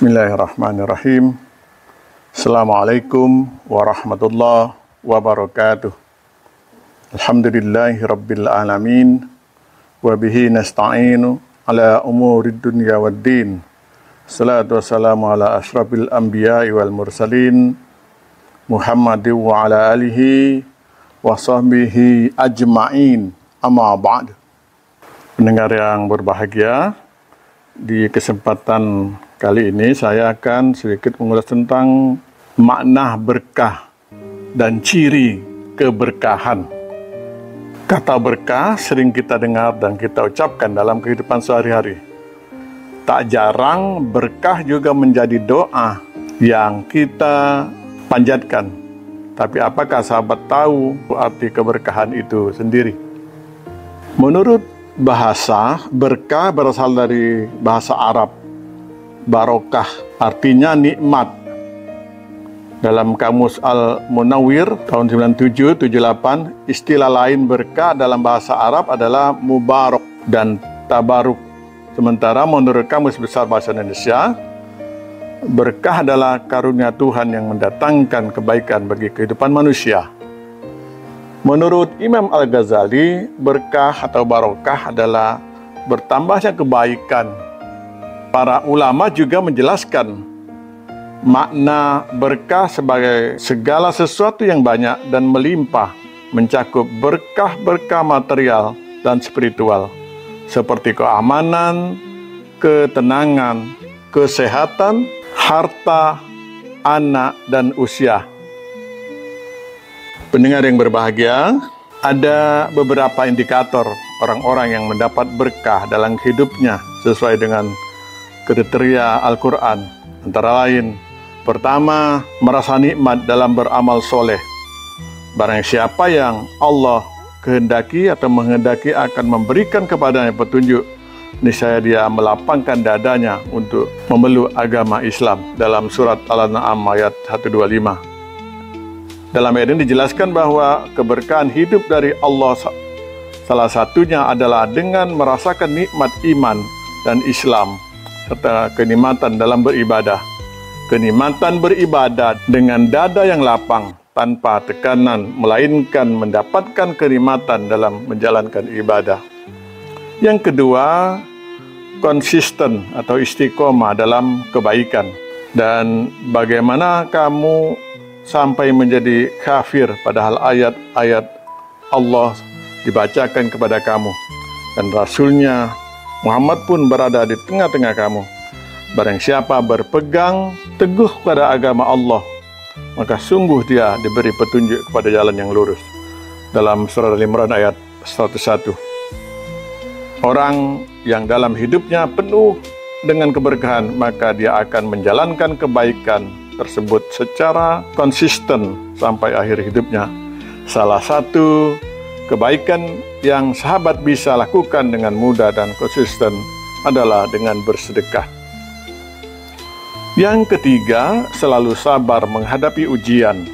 Bismillahirrahmanirrahim. Assalamualaikum warahmatullahi wabarakatuh. Alhamdulillahi rabbil alamin. Wa bihi nasta'inu ala umurid dunya waddin. Salatu wassalamu ala ashrafil anbiya'i wal mursalin Muhammadin wa ala alihi wa sahbihi ajma'in. Amma ba'd. Pendengar yang berbahagia, di kesempatan kali ini saya akan sedikit mengulas tentang makna berkah dan ciri keberkahan. Kata berkah sering kita dengar dan kita ucapkan dalam kehidupan sehari-hari. Tak jarang berkah juga menjadi doa yang kita panjatkan. Tapi apakah sahabat tahu arti keberkahan itu sendiri? Menurut bahasa, berkah berasal dari bahasa Arab. Barokah artinya nikmat. Dalam kamus Al-Munawwir tahun 97-78, istilah lain berkah dalam bahasa Arab adalah mubarak dan tabaruk. Sementara menurut Kamus Besar Bahasa Indonesia, berkah adalah karunia Tuhan yang mendatangkan kebaikan bagi kehidupan manusia. Menurut Imam Al-Ghazali, berkah atau barokah adalah bertambahnya kebaikan. Para ulama juga menjelaskan makna berkah sebagai segala sesuatu yang banyak dan melimpah, mencakup berkah-berkah material dan spiritual, seperti keamanan, ketenangan, kesehatan, harta, anak, dan usia. Pendengar yang berbahagia, ada beberapa indikator orang-orang yang mendapat berkah dalam hidupnya sesuai dengan kriteria Al-Quran. Antara lain, pertama, merasa nikmat dalam beramal soleh. Barang siapa yang Allah kehendaki atau menghendaki akan memberikan kepadanya petunjuk, niscaya dia melapangkan dadanya untuk memeluk agama Islam. Dalam surat Al-An'am ayat 125. Dalam ayat ini dijelaskan bahwa keberkahan hidup dari Allah salah satunya adalah dengan merasakan nikmat iman dan Islam, serta kenikmatan dalam beribadah. Kenikmatan beribadah dengan dada yang lapang, tanpa tekanan, melainkan mendapatkan kenikmatan dalam menjalankan ibadah. Yang kedua, konsisten atau istiqomah dalam kebaikan. Dan bagaimana kamu sampai menjadi kafir padahal ayat-ayat Allah dibacakan kepada kamu dan Rasulnya Muhammad pun berada di tengah-tengah kamu. Barang siapa berpegang teguh pada agama Allah, maka sungguh dia diberi petunjuk kepada jalan yang lurus. Dalam surat Al-Imran ayat 101. Orang yang dalam hidupnya penuh dengan keberkahan, maka dia akan menjalankan kebaikan tersebut secara konsisten sampai akhir hidupnya. Salah satu kebaikan yang sahabat bisa lakukan dengan mudah dan konsisten adalah dengan bersedekah. Yang ketiga, selalu sabar menghadapi ujian.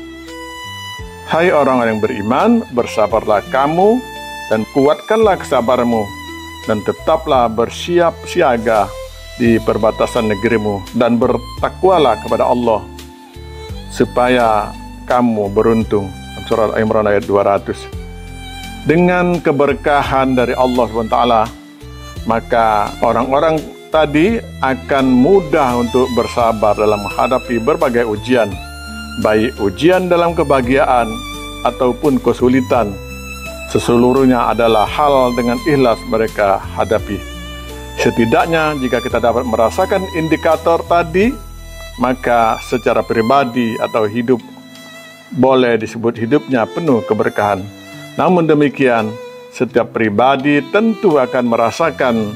Hai orang yang beriman, bersabarlah kamu dan kuatkanlah kesabaranmu, dan tetaplah bersiap siaga di perbatasan negerimu, dan bertakwalah kepada Allah supaya kamu beruntung. Surat Al-Imran ayat 200. Dengan keberkahan dari Allah SWT, maka orang-orang tadi akan mudah untuk bersabar dalam menghadapi berbagai ujian, baik ujian dalam kebahagiaan ataupun kesulitan. Seseluruhnya adalah hal dengan ikhlas mereka hadapi. Setidaknya jika kita dapat merasakan indikator tadi, maka secara pribadi atau hidup boleh disebut hidupnya penuh keberkahan. Namun demikian, setiap pribadi tentu akan merasakan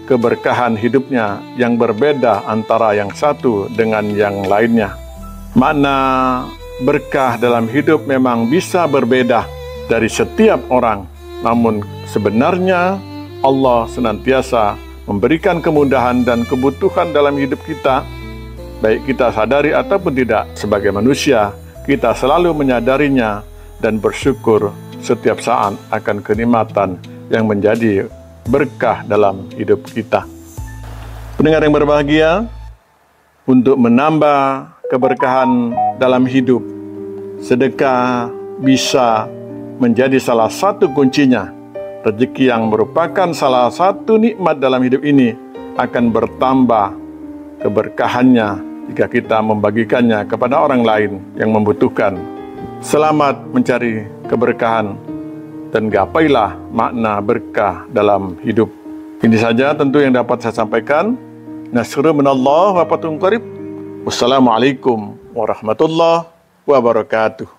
keberkahan hidupnya yang berbeda antara yang satu dengan yang lainnya. Makna berkah dalam hidup memang bisa berbeda dari setiap orang. Namun sebenarnya Allah senantiasa memberikan kemudahan dan kebutuhan dalam hidup kita, baik kita sadari ataupun tidak. Sebagai manusia, kita selalu menyadarinya dan bersyukur setiap saat akan kenikmatan yang menjadi berkah dalam hidup kita. Pendengar yang berbahagia, untuk menambah keberkahan dalam hidup. Sedekah bisa menjadi salah satu kuncinya. Rezeki yang merupakan salah satu nikmat dalam hidup ini akan bertambah keberkahannya jika kita membagikannya kepada orang lain yang membutuhkan. Selamat mencari keberkahan dan gapailah makna berkah dalam hidup. Ini saja tentu yang dapat saya sampaikan. Nasrun minallah wa fatun qarib. Wassalamualaikum warahmatullahi wabarakatuh.